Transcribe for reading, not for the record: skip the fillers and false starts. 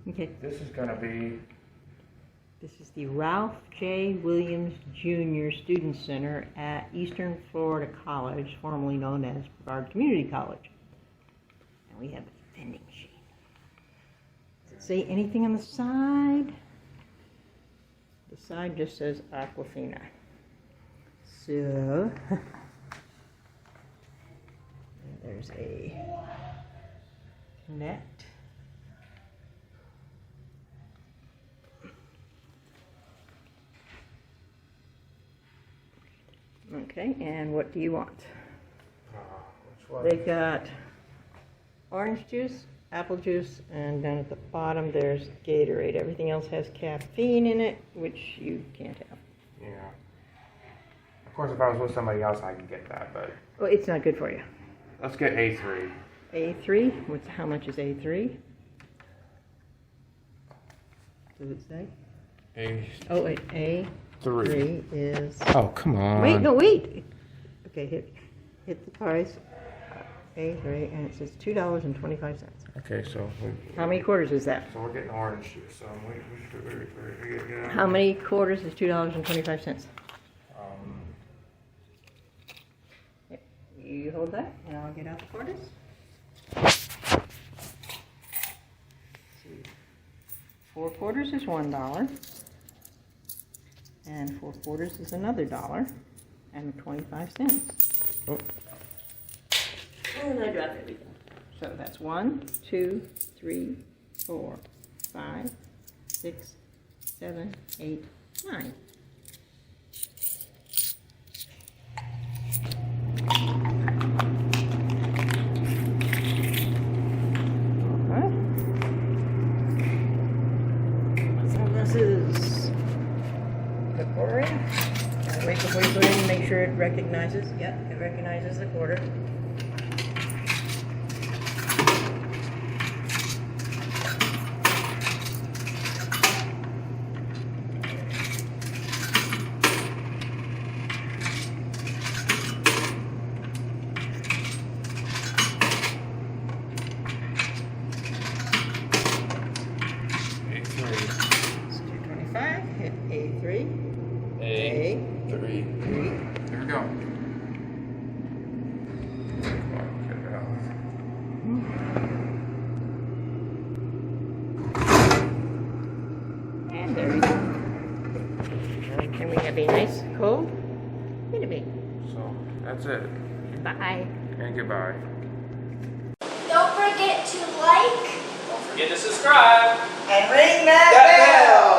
Okay. This is going to be... This is the Ralph J. Williams Jr. Student Center at Eastern Florida College, formerly known as Brevard Community College. And we have a vending machine. Does it say anything on the side? The side just says Aquafina. So, there's a connect. Okay, and what do you want? Which one? They've got orange juice, apple juice, and down at the bottom there's Gatorade. Everything else has caffeine in it, which you can't have. Yeah. Of course, if I was with somebody else, I could get that, but... Well, it's not good for you. Let's get A3. A3? How much is A3? Does it say? A... Oh, wait, A3 is... Oh, come on. Wait, no, wait! Okay, hit the price. A3, and it says $2.25. Okay, so... How many quarters is that? So we're getting orange juice, so I'm waiting. How many quarters is $2.25? You hold that, and I'll get out the quarters. See. 4 quarters is $1, and 4 quarters is another $1 and 25 cents. Oh. And I dropped everything. So that's 1, 2, 3, 4, 5, 6, 7, 8, 9. Is the quarter in. Wait before you put it in, make sure it recognizes. Yep, it recognizes the quarter. Hit A3. A3. There we go. And there we go. Can we have a nice cold Minute. So, that's it. Bye. And goodbye. Don't forget to like. Don't forget to subscribe. And ring that bell.